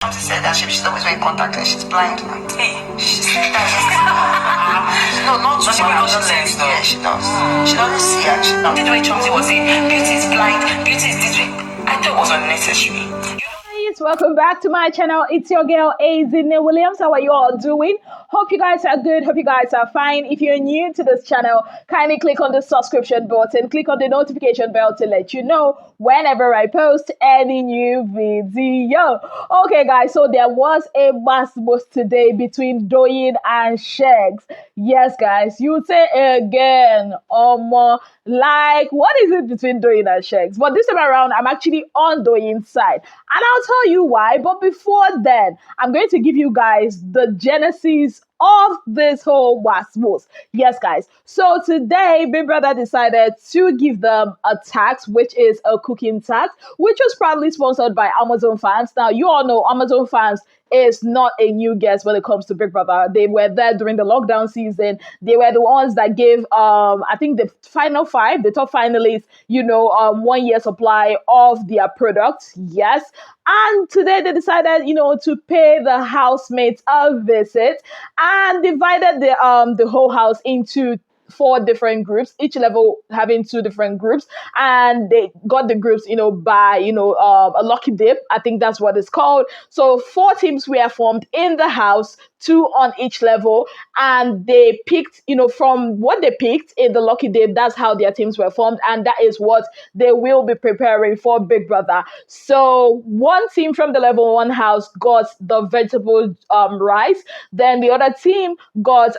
She said that she's always very contact and she's blind. Hey, she's no, not she does. Yeah, she does. She doesn't see and she doesn't. The way Chomsy was saying, beauty is blind, beauty is this way. I thought it was unnecessary. Welcome back to my channel. It's your girl Azine Williams. How are you all doing? Hope you guys are good. Hope you guys are fine. If you're new to this channel, kindly click on the subscription button. Click on the notification bell to let you know whenever I post any new video. Okay, guys. So there was a mass boost today between Doyin and Shegz. Yes, guys. You say again, like, what is it between Doyin and Shegz? But this time around, I'm actually on Doyin's side. And I'll tell you why. But before then, I'm going to give you guys the genesis of this whole wasmos. Yes, guys. So today, Big Brother decided to give them a tax, which is a cooking tax, which was proudly sponsored by Amazon Farms. Now, you all know Amazon Farms is not a new guest when it comes to Big Brother. They were there during the lockdown season. They were the ones that gave, I think the final five, the top finalists, 1 year supply of their products. Yes. And today they decided, to pay the housemates a visit and divided the whole house into 4 different groups, each level having 2 different groups, and they got the groups, by a lucky dip. I think that's what it's called. So 4 teams were formed in the house, 2 on each level, and they picked, from what they picked in the lucky dip, that's how their teams were formed, and that is what they will be preparing for Big Brother. So 1 team from the level 1 house got the vegetable rice, then the other team got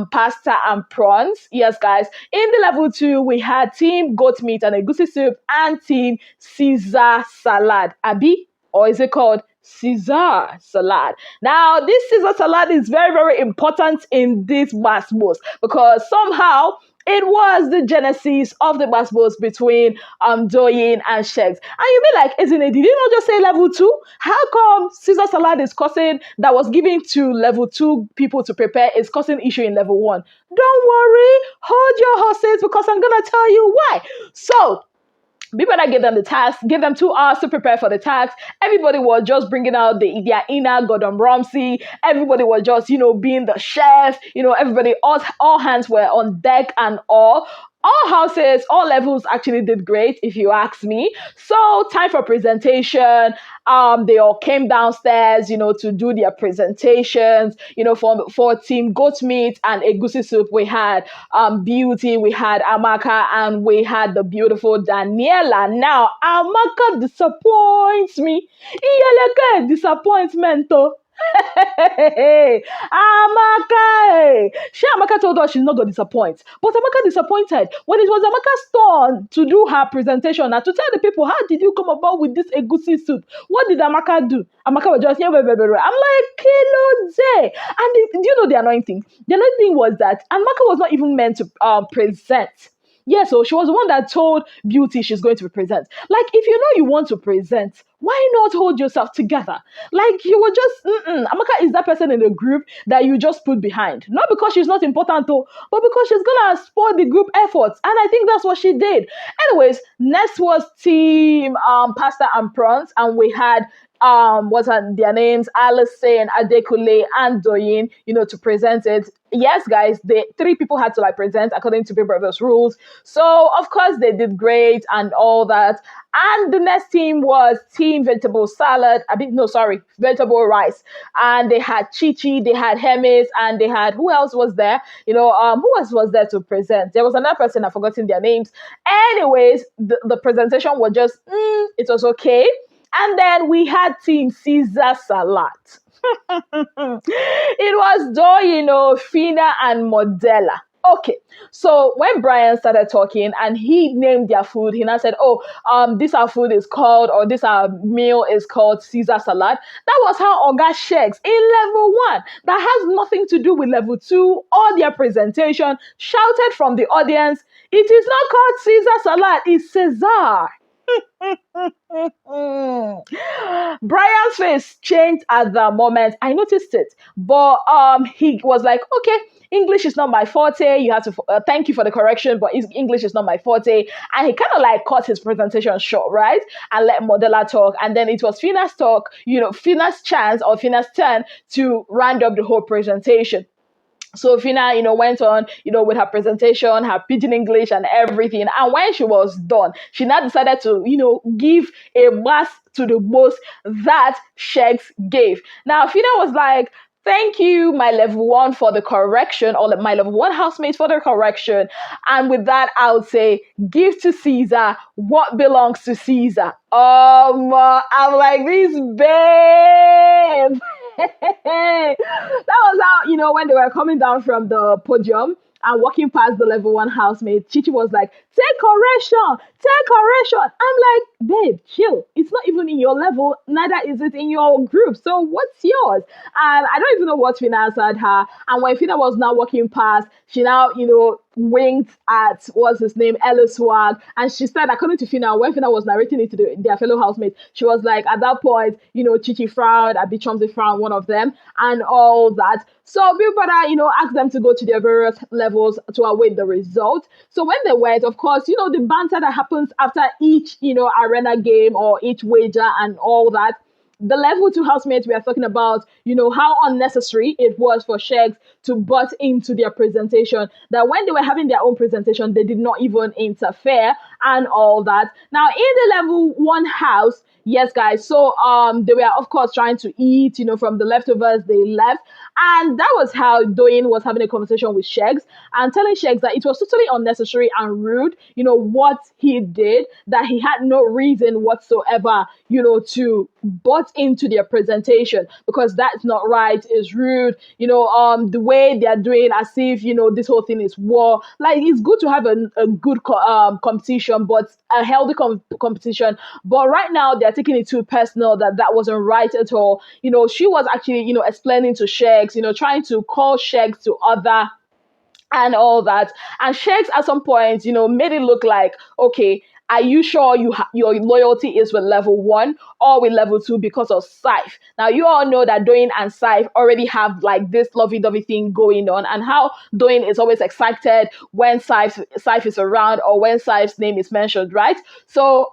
pasta and prawns. Yes, guys. In the level 2, we had team goat meat and egusi soup and team Caesar salad. Abi, or is it called Caesar salad? Now, this Caesar salad is very, very important in this Basbos because somehow it was the genesis of the Basbos between Doyin and Shegz. And you be like, isn't it? Did you not just say level 2? How come Caesar salad is causing, that was given to level 2 people to prepare, is causing issue in level 1? Don't worry, hold your horses because I'm going to tell you why. So, we better give them the task, give them 2 hours to prepare for the task. Everybody was just bringing out their inner Gordon Ramsay. Everybody was just, being the chef. Everybody, all hands were on deck and all. All houses, all levels actually did great, if you ask me. So, time for presentation. They all came downstairs, to do their presentations. For Team Goat Meat and Egusi Soup, we had Beauty, we had Amaka, and we had the beautiful Daniela. Now, Amaka disappoints me. Iyeleke disappointment, oh. Hey, Amaka. Amaka told us she's not going to disappoint. But Amaka disappointed when it was Amaka's turn to do her presentation and to tell the people, how did you come about with this egusi soup? What did Amaka do? Amaka was just, I'm like, Kilo day. And do you know the annoying thing? The annoying thing was that Amaka was not even meant to present. Yeah, so she was the one that told Beauty she's going to present. Like, if you know you want to present, why not hold yourself together? Like, you were just, Amaka is that person in the group that you just put behind. Not because she's not important, though, but because she's going to support the group efforts. And I think that's what she did. Anyways, next was team Pasta and Prawns, and we had what are their names? Alison, Adekule, and Doyin, to present it. Yes, guys, 3 people had to present according to Big Brother's rules. So, of course, they did great and all that. And the next team was Team Vegetable Salad. Vegetable Rice. And they had Chichi, they had Hermes, and they had, who else was there? Who else was there to present? There was another person, I've forgotten their names. Anyways, the presentation was just, it was okay. And then we had Team Caesar Salad. It was Doyin, Fina, and Modella. Okay, so when Brian started talking and he named their food, he now said, this our food is called, or this our meal is called Caesar salad. That was how Oga Shegz in level 1, that has nothing to do with level 2 or their presentation, shouted from the audience, it is not called Caesar salad, it's Caesar. Brian's face changed at the moment. I noticed it, but he was like, "Okay, English is not my forte. You have to thank you for the correction, but English is not my forte." And he kind of like cut his presentation short, right? And let Modella talk. And then it was Fina's talk, Fina's chance or Fina's turn to round up the whole presentation. So Fina, went on, with her presentation, her pidgin English and everything. And when she was done, she now decided to, give a mass to the most that Shegz gave. Now Fina was like, "Thank you, my level one, for the correction, or my level one housemate for the correction. And with that, I would say, give to Caesar what belongs to Caesar." I'm like, this babe. That was how, when they were coming down from the podium and walking past the level one housemate, Chichi was like, "Take correction, take correction." I'm like, "Babe, chill. It's not even in your level, neither is it in your group. So what's yours?" And I don't even know what Fina answered her. And when Fina was now walking past, she now, winked at, what's his name, Ellis Swag. And she said, according to Fina, when Fina was narrating it to their fellow housemates, she was like, at that point, Chichi frowned, Abi Chomsy frowned, one of them, and all that. So Big Brother, asked them to go to their various levels to await the result. So when they went, of course, the banter that happens after each, arena game or each wager and all that. The level two housemates we are talking about, how unnecessary it was for Shegz to butt into their presentation, that when they were having their own presentation, they did not even interfere and all that. Now, in the level one house, yes, guys, so they were, of course, trying to eat, from the leftovers they left. And that was how Doyin was having a conversation with Shegz and telling Shegz that it was totally unnecessary and rude, what he did, that he had no reason whatsoever, to butt into their presentation, because that's not right, it's rude, the way they're doing as if, this whole thing is war. Like, it's good to have a good competition, but a healthy competition. But right now, they're taking it too personal, that wasn't right at all. She was actually, explaining to Shegz, trying to call Shegz to other and all that. And Shegz at some point, made it look like, okay, are you sure your loyalty is with level one or with level two because of Saif? Now, you all know that Doyin and Saif already have like this lovey-dovey thing going on, and how Doyin is always excited when Saif is around or when Saif's name is mentioned, right? So,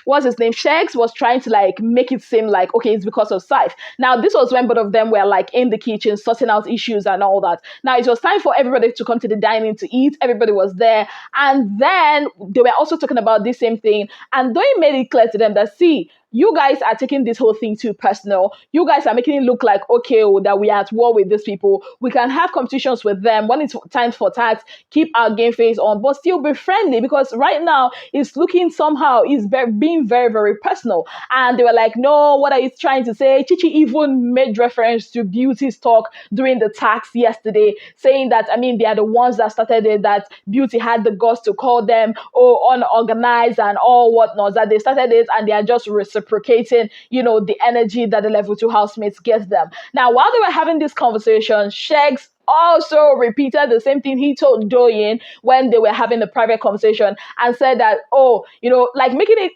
what's his name? Shegz was trying to like make it seem like, okay, it's because of Saif. Now, this was when both of them were like in the kitchen sorting out issues and all that. Now, it was time for everybody to come to the dining to eat. Everybody was there. And then they were also talking about this same thing. And Doyin made it clear to them that, see, you guys are taking this whole thing too personal. You guys are making it look like, okay, that we are at war with these people. We can have competitions with them. When it's time for tax, keep our game face on, but still be friendly, because right now it's looking somehow, it's being very, very personal. And they were like, no, what are you trying to say? Chichi even made reference to Beauty's talk during the tax yesterday, saying that, I mean, they are the ones that started it, that Beauty had the guts to call them, unorganized and all whatnot, that they started it and they are just reciprocating, the energy that the level two housemates get them. Now, while they were having this conversation, Shegz also repeated the same thing he told Doyin when they were having the private conversation, and said that, like making it,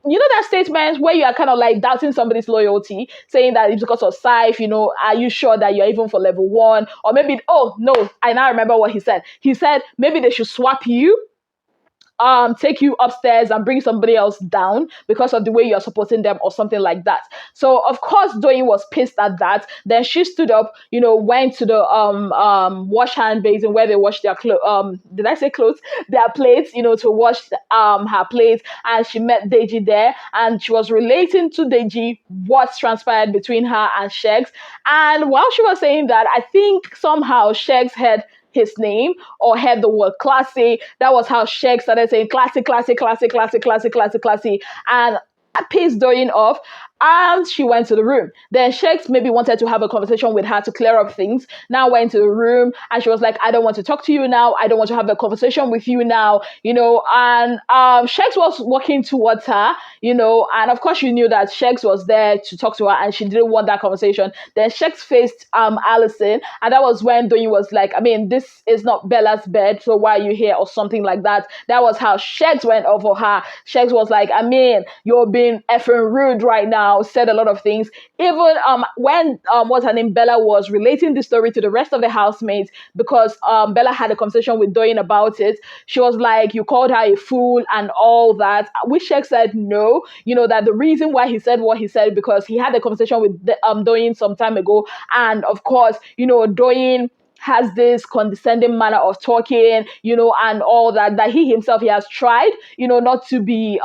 that statement where you are kind of like doubting somebody's loyalty, saying that it's because of Saif, are you sure that you're even for level one? Or maybe, oh no, I now remember what he said. He said maybe they should swap you, take you upstairs and bring somebody else down because of the way you're supporting them or something like that. So of course Doyin was pissed at that. Then she stood up, went to the wash hand basin where they wash their clothes, did I say clothes? Their plates, to wash her plates, and she met Deji there, and she was relating to Deji what transpired between her and Shegz. And while she was saying that, I think somehow Shegz had his name or had the word classy. That was how Shegz started saying classy, classy, classy, classy, classy, classy, classy. And that pissed Doyin off. and she went to the room. Then Shegz maybe wanted to have a conversation with her to clear up things. Now went to the room and she was like, I don't want to talk to you now. I don't want to have a conversation with you now, and Shegz was walking towards her, and of course she knew that Shegz was there to talk to her and she didn't want that conversation. Then Shegz faced Allison, and that was when Doyin was like, I mean, this is not Bella's bed, so why are you here, or something like that. That was how Shegz went over her. Shegz was like, I mean, you're being effing rude right now, said a lot of things. Even when what's her name, Bella, was relating the story to the rest of the housemates, because Bella had a conversation with Doyin about it, she was like, you called her a fool and all that, which Shegz said no, that the reason why he said what he said because he had a conversation with Doyin some time ago, and of course, Doyin has this condescending manner of talking, and all that he himself, he has tried, not to be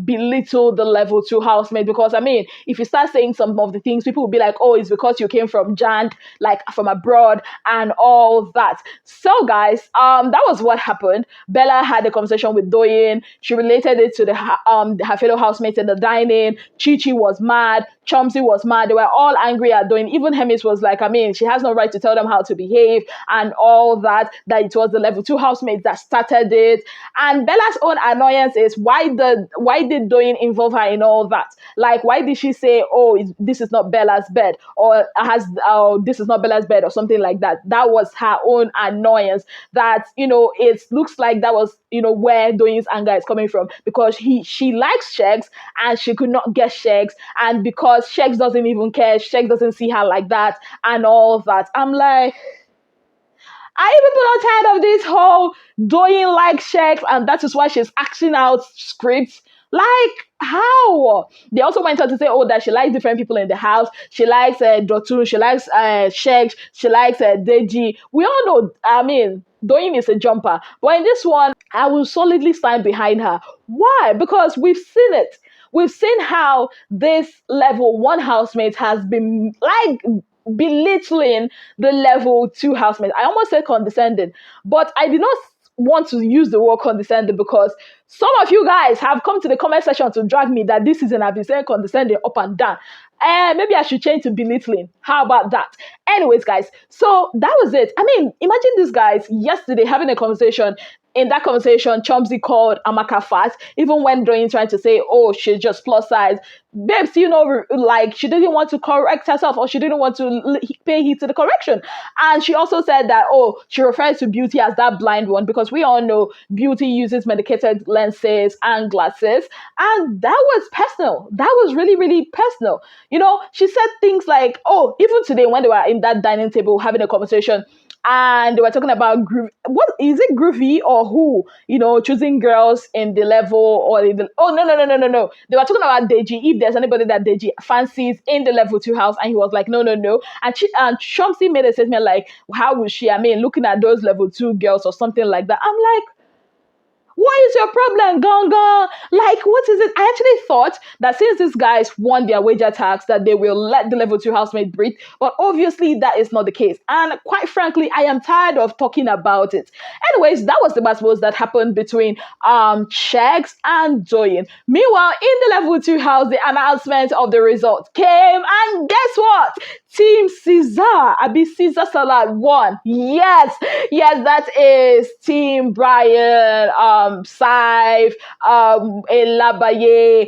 belittle the level 2 housemate, because I mean, if you start saying some of the things, people will be like, oh, it's because you came from Jand, like from abroad and all that. So guys, that was what happened. Bella had a conversation with Doyin. She related it to her fellow housemates in the dining. Chi was mad. Chomsy was mad. They were all angry at Doyin. Even Hemis was like, I mean, she has no right to tell them how to behave and all that it was the level 2 housemates that started it. And Bella's own annoyance is, why did Doyin involve her in all that? Like, why did she say, oh, this is not Bella's bed, or this is not Bella's bed, or something like that? That was her own annoyance. That, it looks like that was, where Doyin's anger is coming from, because she likes Shegz and she could not get Shegz, and because Shegz doesn't even care, Shegz doesn't see her like that and all that. I'm like, are you people not tired of this whole Doyin like Shegz, and that is why she's acting out scripts? Like, how? They also went on to say, oh, that she likes different people in the house. She likes Dotun, she likes Shegz, she likes Deji. We all know, I mean, Doyin is a jumper. But in this one, I will solidly stand behind her. Why? Because we've seen it. We've seen how this level 1 housemate has been like belittling the level 2 housemate. I almost said condescending, but I did not want to use the word condescending, because some of you guys have come to the comment section to drag me that this season I've been saying condescending up and down. Maybe I should change to belittling. How about that? Anyways, guys, so that was it. I mean, imagine these guys yesterday having a conversation. In that conversation, Chomsy called Amaka fat, even when Doyin trying to say, oh, she's just plus size. Babes, like, she didn't want to correct herself, or she didn't want to pay heed to the correction. And she also said that, oh, she refers to Beauty as that blind one, because we all know Beauty uses medicated lenses and glasses. And that was personal. That was really, really personal. She said things like, oh, even today when they were in that dining table having a conversation, and they were talking about what is it, Groovy or who, choosing girls in the level or in the, oh, no. They were talking about Deji, if there's anybody that Deji fancies in the level 2 house, and he was like, no. And Chomsy made a statement like, how would she, I mean, looking at those level 2 girls or something like that. I'm like, what is your problem, Gonga? Like, what is it? I actually thought that since these guys won their wager tax, that they will let the level 2 housemate breathe. But obviously, that is not the case. And quite frankly, I am tired of talking about it. Anyways, that was the battles that happened between Shegz and Doyin. Meanwhile, in the level 2 house, the announcement of the result came, and guess what? Team Caesar Salad won. Yes, that is Team Brian, Saif, Elabaye,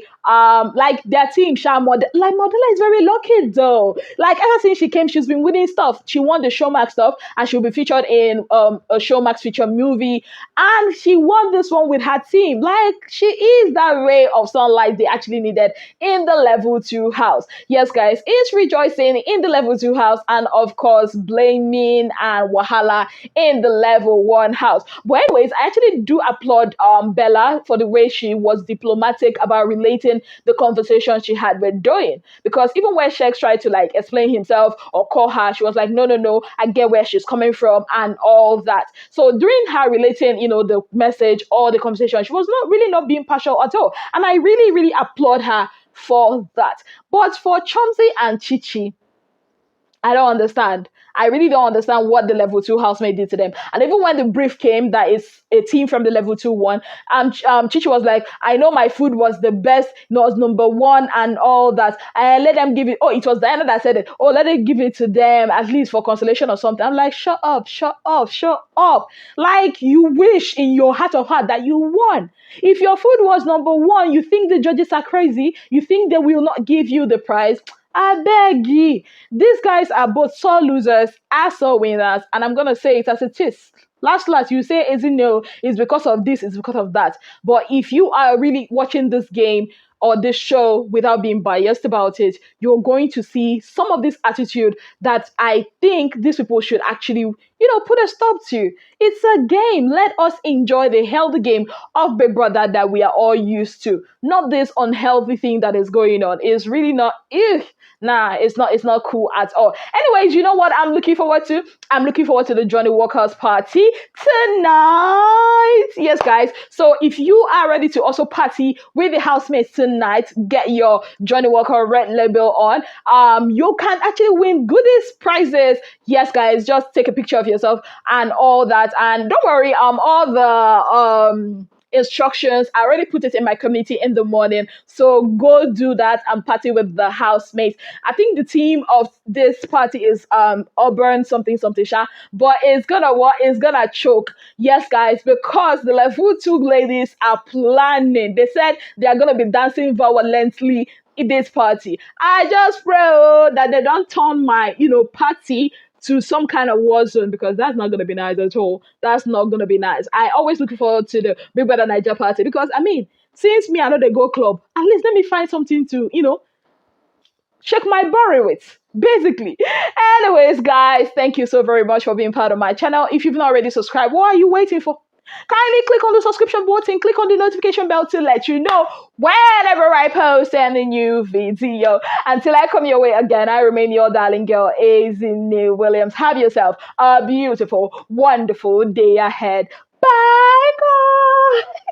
like their team, Modella is very lucky though. Like, ever since she came, she's been winning stuff. She won the Showmax stuff, and she'll be featured in a Showmax feature movie. And she won this one with her team. Like, she is that ray of sunlight they actually needed in the level 2 house. Yes, guys, it's rejoicing in the level 2 house, and of course, blaming and wahala in the level 1 house. But anyways, I actually do applaud Bella for the way she was diplomatic about relating the conversation she had with Doyin, because even when Shegz tried to like explain himself or call her, she was like, no, I get where she's coming from and all that. So during her relating, the message or the conversation, she was not being partial at all, and I really, really applaud her for that. But for Chomsy and Chichi, I don't understand. I really don't understand what the level two housemate did to them. And even when the brief came that it's a team from the level two one, Chichi was like, I know my food was the best, was number one and all that. And let them give it. Oh, it was Diana that said it. Oh, let it give it to them at least for consolation or something. I'm like, shut up, shut up, shut up. Like you wish in your heart of heart that you won. If your food was number one, you think the judges are crazy. You think they will not give you the prize. I beg ye. These guys are both sore losers, sore winners, and I'm gonna say it as it is. Last, you say, is it no? It's because of this, it's because of that. But if you are really watching this game or this show without being biased about it, you're going to see some of this attitude that I think these people should actually, put a stop to. It's a game. Let us enjoy the healthy game of Big Brother that we are all used to. Not this unhealthy thing that is going on. It's really not. Nah, it's not cool at all. Anyways, you know what I'm looking forward to? I'm looking forward to the Johnny Walker's party tonight. Yes, guys. So if you are ready to also party with the housemates tonight, get your Johnny Walker red label on. You can actually win goodies, prizes. Yes, guys, just take a picture of yourself and all that. And don't worry, all the instructions. I already put it in my community in the morning. So go do that and party with the housemates. I think the theme of this party is Auburn something something sha, but it's gonna what? It's gonna choke. Yes, guys, because the level two ladies are planning. They said they are gonna be dancing violently in this party. I just pray that they don't turn my party to some kind of war zone, because that's not going to be nice at all. That's not going to be nice. I always looking forward to the Big Brother Niger party, because I mean, since me I know they go club, at least let me find something to check my body with. Basically. Anyways, guys, thank you so very much for being part of my channel. If you've not already subscribed, what are you waiting for? Kindly click on the subscription button, click on the notification bell to let you know whenever I post any new video. Until I come your way again, I remain your darling girl, Azine Williams. Have yourself a beautiful, wonderful day ahead. Bye, guys.